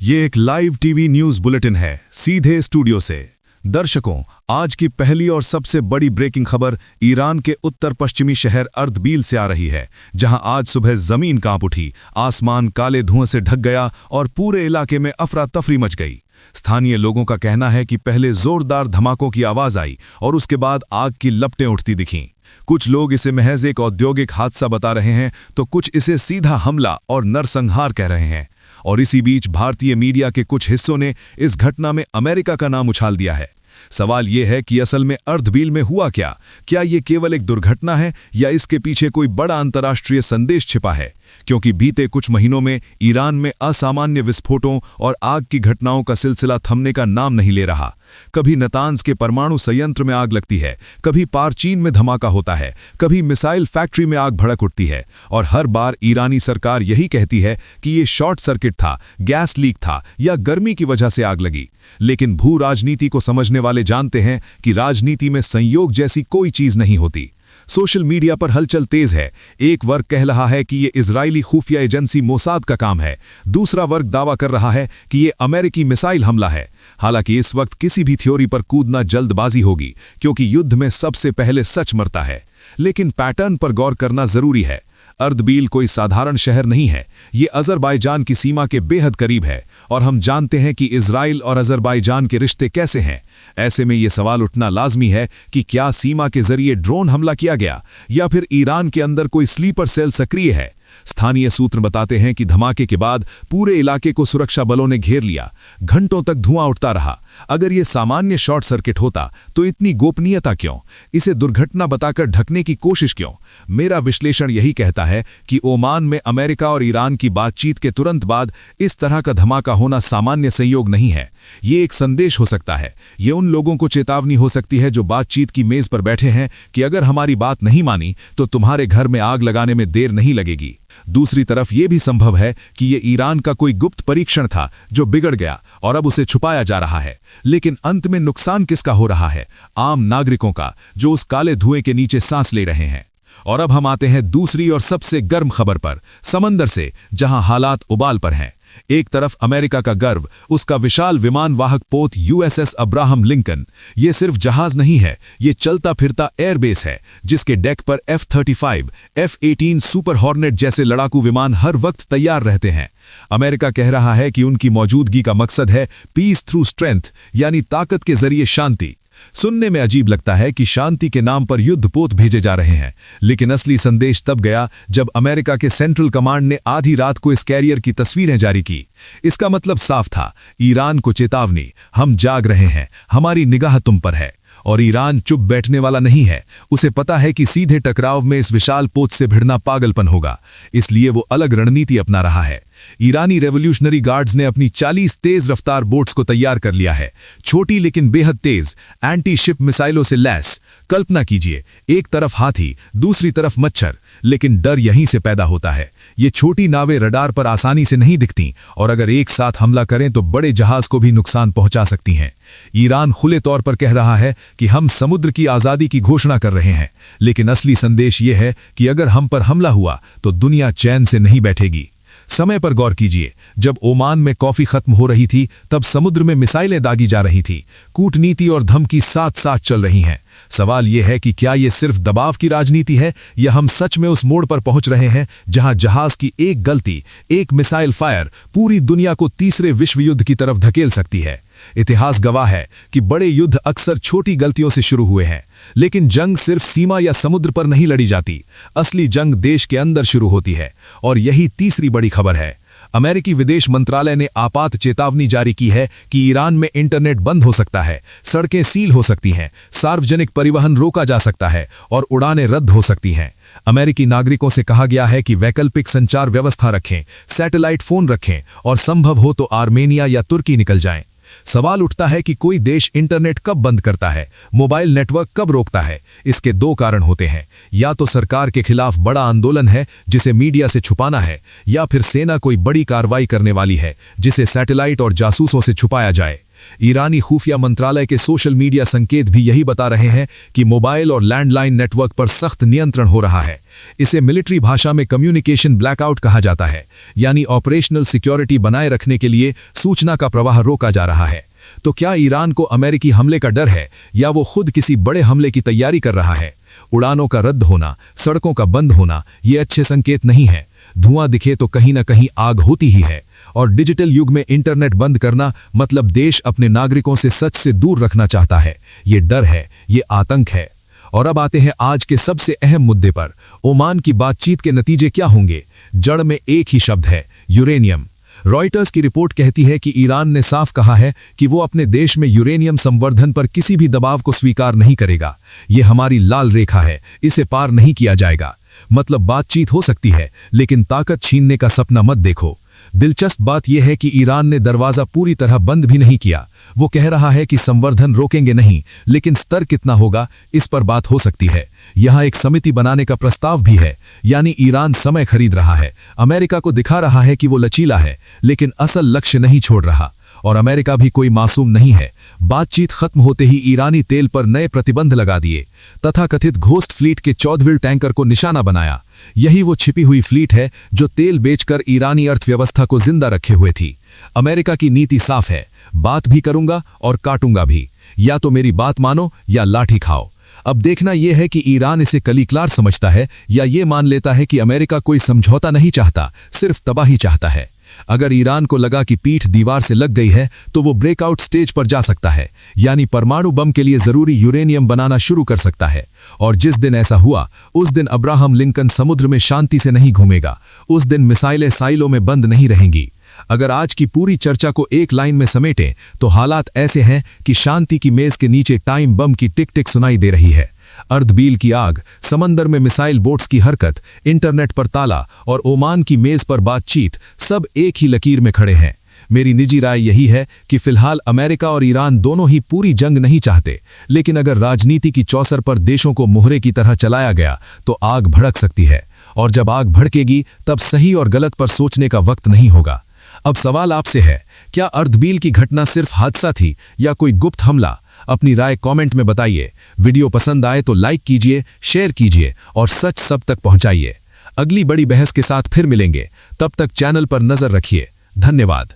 ये एक live TV news bulletin है सीधे स्टूडियो से। दर्शकों, आज की पहली और सबसे बड़ी ब्रेकिंग खबर ईरान के उत्तर पश्चिमी शहर अर्दबील से आ रही है, जहां आज सुबह जमीन कांप उठी, आसमान काले धुएं से ढक गया और पूरे इलाके में अफरा तफरी मच गई। स्थानीय लोगों का कहना है कि पहले जोरदार धमाकों की आवाज आई और उसके बाद आग की लपटें उठती दिखीं। कुछ लोग इसे महज एक औद्योगिक हादसा बता रहे हैं, तो कुछ इसे सीधा हमला और नरसंहार कह रहे हैं। और इसी बीच भारतीय मीडिया के कुछ हिस्सों ने इस घटना में अमेरिका का नाम उछाल दिया है। सवाल यह है कि असल में अर्दबील में हुआ क्या? क्या यह केवल एक दुर्घटना है या इसके पीछे कोई बड़ा अंतर्राष्ट्रीय संदेश छिपा है? क्योंकि बीते कुछ महीनों में ईरान में असामान्य विस्फोटों और आग की घटनाओं का सिलसिला थमने का नाम नहीं ले रहा। कभी नतांज के परमाणु संयंत्र में आग लगती है, कभी पार चीन में धमाका होता है, कभी मिसाइल फैक्ट्री में आग भड़क उठती है, और हर बार ईरानी सरकार यही कहती है कि ये शॉर्ट सर्किट था, गैस लीक था या गर्मी की वजह से आग लगी। लेकिन भू राजनीति को समझने वाले जानते हैं कि राजनीति में संयोग जैसी कोई चीज नहीं होती। सोशल मीडिया पर हलचल तेज है। एक वर्ग कह रहा है कि यह इजरायली खुफिया एजेंसी मोसाद का काम है, दूसरा वर्ग दावा कर रहा है कि यह अमेरिकी मिसाइल हमला है। हालांकि इस वक्त किसी भी थ्योरी पर कूदना जल्दबाजी होगी, क्योंकि युद्ध में सबसे पहले सच मरता है। लेकिन पैटर्न पर गौर करना जरूरी है। अर्दबील कोई साधारण शहर नहीं है, ये अजरबैजान की सीमा के बेहद करीब है, और हम जानते हैं कि इजराइल और अजरबैजान के रिश्ते कैसे हैं। ऐसे में ये सवाल उठना लाजमी है कि क्या सीमा के जरिए ड्रोन हमला किया गया या फिर ईरान के अंदर कोई स्लीपर सेल सक्रिय है। स्थानीय सूत्र बताते हैं कि धमाके के बाद पूरे इलाके को सुरक्षा बलों ने घेर लिया। घंटों तक धुआं उठता रहा। अगर यह सामान्य शॉर्ट सर्किट होता तो इतनी गोपनीयता क्यों? इसे दुर्घटना बताकर ढकने की कोशिश क्यों? मेरा विश्लेषण यही कहता है कि ओमान में अमेरिका और ईरान की बातचीत के तुरंत बाद इस तरह का धमाका होना सामान्य संयोग नहीं है। ये एक संदेश हो सकता है। ये उन लोगों को चेतावनी हो सकती है जो बातचीत की मेज पर बैठे हैं कि अगर हमारी बात नहीं मानी तो तुम्हारे घर में आग लगाने में देर नहीं लगेगी। दूसरी तरफ यह भी संभव है कि यह ईरान का कोई गुप्त परीक्षण था जो बिगड़ गया और अब उसे छुपाया जा रहा है। लेकिन अंत में नुकसान किसका हो रहा है? आम नागरिकों का, जो उस काले धुएं के नीचे सांस ले रहे हैं। और अब हम आते हैं दूसरी और सबसे गर्म खबर पर, समंदर से, जहां हालात उबाल पर हैं। एक तरफ अमेरिका का गर्व, उसका विशाल विमान वाहक पोत यूएसएस अब्राहम लिंकन। ये सिर्फ जहाज नहीं है, ये चलता फिरता एयरबेस है, जिसके डेक पर F-35, F-18 सुपर हॉर्नेट जैसे लड़ाकू विमान हर वक्त तैयार रहते हैं। अमेरिका कह रहा है कि उनकी मौजूदगी का मकसद है पीस थ्रू स्ट्रेंथ, यानी ताकत के जरिए शांति। सुनने में अजीब लगता है कि शांति के नाम पर युद्धपोत भेजे जा रहे हैं, लेकिन असली संदेश तब गया जब अमेरिका के सेंट्रल कमांड ने आधी रात को इस कैरियर की तस्वीरें जारी की। इसका मतलब साफ था, ईरान को चेतावनी, हम जाग रहे हैं, हमारी निगाह तुम पर है। और ईरान चुप बैठने वाला नहीं है। उसे पता है कि सीधे टकराव में इस विशाल पोत से भिड़ना पागलपन होगा, इसलिए वो अलग रणनीति अपना रहा है। ईरानी रेवोल्यूशनरी गार्ड्स ने अपनी 40 तेज रफ्तार बोट्स को तैयार कर लिया है, छोटी लेकिन बेहद तेज, एंटी शिप मिसाइलों से लैस। कल्पना कीजिए, एक तरफ हाथी, दूसरी तरफ मच्छर, लेकिन डर यहीं से पैदा होता है। ये छोटी नावें रडार पर आसानी से नहीं दिखती, और अगर एक साथ हमला करें तो बड़े जहाज को भी नुकसान पहुंचा सकती हैं। ईरान खुले तौर पर कह रहा है कि हम समुद्र की आजादी की घोषणा कर रहे हैं, लेकिन असली संदेश यह है कि अगर हम पर हमला हुआ तो दुनिया चैन से नहीं बैठेगी। समय पर गौर कीजिए, जब ओमान में कॉफी खत्म हो रही थी, तब समुद्र में मिसाइलें दागी जा रही थी। कूटनीति और धमकी साथ साथ चल रही हैं। सवाल यह है कि क्या यह सिर्फ दबाव की राजनीति है, या हम सच में उस मोड़ पर पहुंच रहे हैं जहां जहाज की एक गलती, एक मिसाइल फायर पूरी दुनिया को तीसरे विश्व युद्ध की तरफ धकेल सकती है। इतिहास गवाह है कि बड़े युद्ध अक्सर छोटी गलतियों से शुरू हुए हैं, लेकिन जंग सिर्फ सीमा या समुद्र पर नहीं लड़ी जाती। असली जंग देश के अंदर शुरू होती है। और यही तीसरी बड़ी खबर है। अमेरिकी विदेश मंत्रालय ने आपात चेतावनी जारी की है कि ईरान में इंटरनेट बंद हो सकता है, सड़कें सील हो सकती हैं, सार्वजनिक परिवहन रोका जा सकता है और उड़ानें रद्द हो सकती हैं। अमेरिकी नागरिकों से कहा गया है कि वैकल्पिक संचार व्यवस्था रखें, सैटेलाइट फोन रखें और संभव हो तो आर्मेनिया या तुर्की निकल जाएं। सवाल उठता है कि कोई देश इंटरनेट कब बंद करता है, मोबाइल नेटवर्क कब रोकता है। इसके दो कारण होते हैं, या तो सरकार के खिलाफ बड़ा आंदोलन है जिसे मीडिया से छुपाना है, या फिर सेना कोई बड़ी कार्रवाई करने वाली है जिसे सैटेलाइट और जासूसों से छुपाया जाए। ईरानी खुफिया मंत्रालय के सोशल मीडिया संकेत भी यही बता रहे हैं कि मोबाइल और लैंडलाइन नेटवर्क पर सख्त नियंत्रण हो रहा है। इसे मिलिट्री भाषा में कम्युनिकेशन ब्लैकआउट कहा जाता है, यानी ऑपरेशनल सिक्योरिटी बनाए रखने के लिए सूचना का प्रवाह रोका जा रहा है। तो क्या ईरान को अमेरिकी हमले का डर है या वो खुद किसी बड़े हमले की तैयारी कर रहा है? उड़ानों का रद्द होना, सड़कों का बंद होना ये अच्छे संकेत नहीं है। धुआं दिखे तो कहीं ना कहीं आग होती ही है, और डिजिटल युग में इंटरनेट बंद करना मतलब देश अपने नागरिकों से सच से दूर रखना चाहता है। ये डर है, ये आतंक है। और अब आते हैं आज के सबसे अहम मुद्दे पर। ओमान की बातचीत के नतीजे क्या होंगे? जड़ में एक ही शब्द है, यूरेनियम। रॉयटर्स की रिपोर्ट कहती है कि ईरान ने साफ कहा है कि वो अपने देश में यूरेनियम संवर्धन पर किसी भी दबाव को स्वीकार नहीं करेगा। ये हमारी लाल रेखा है, इसे पार नहीं किया जाएगा। मतलब बातचीत हो सकती है, लेकिन ताकत छीनने का सपना मत देखो। दिलचस्प बात यह है कि ईरान ने दरवाजा पूरी तरह बंद भी नहीं किया। वो कह रहा है कि संवर्धन रोकेंगे नहीं, लेकिन स्तर कितना होगा इस पर बात हो सकती है। यहां एक समिति बनाने का प्रस्ताव भी है, यानी ईरान समय खरीद रहा है। अमेरिका को दिखा रहा है कि वो लचीला है, लेकिन असल लक्ष्य नहीं छोड़ रहा। और अमेरिका भी कोई मासूम नहीं है। बातचीत खत्म होते ही ईरानी तेल पर नए प्रतिबंध लगा दिए। तथाकथित घोस्ट फ्लीट के 14 टैंकर को निशाना बनाया। यही वो छिपी हुई फ्लीट है जो तेल बेचकर ईरानी अर्थव्यवस्था को जिंदा रखे हुए थी। अमेरिका की नीति साफ है, बात भी करूंगा और काटूंगा भी। या तो मेरी बात मानो या लाठी खाओ। अब देखना यह है कि ईरान इसे कलीकलार समझता है या ये मान लेता है कि अमेरिका कोई समझौता नहीं चाहता, सिर्फ तबाही चाहता है। अगर ईरान को लगा कि पीठ दीवार से लग गई है तो वो ब्रेकआउट स्टेज पर जा सकता है, यानी परमाणु बम के लिए जरूरी यूरेनियम बनाना शुरू कर सकता है। और जिस दिन ऐसा हुआ, उस दिन अब्राहम लिंकन समुद्र में शांति से नहीं घूमेगा। उस दिन मिसाइलें साइलों में बंद नहीं रहेंगी। अगर आज की पूरी चर्चा को एक लाइन में समेटें तो हालात ऐसे हैं कि शांति की मेज के नीचे टाइम बम की टिक टिक सुनाई दे रही है। अर्धबील की आग, समंदर में मिसाइल बोट्स की हरकत, इंटरनेट पर ताला और ओमान की मेज पर बातचीत, सब एक ही लकीर में खड़े हैं। मेरी निजी राय यही है कि फिलहाल अमेरिका और ईरान दोनों ही पूरी जंग नहीं चाहते, लेकिन अगर राजनीति की चौसर पर देशों को मोहरे की तरह चलाया गया तो आग भड़क सकती है। और जब आग भड़केगी तब सही और गलत पर सोचने का वक्त नहीं होगा। अब सवाल आपसे है, क्या अर्धबील की घटना सिर्फ हादसा थी या कोई गुप्त हमला? अपनी राय कमेंट में बताइए। वीडियो पसंद आए तो लाइक कीजिए, शेयर कीजिए और सच सब तक पहुंचाइए। अगली बड़ी बहस के साथ फिर मिलेंगे, तब तक चैनल पर नजर रखिए। धन्यवाद।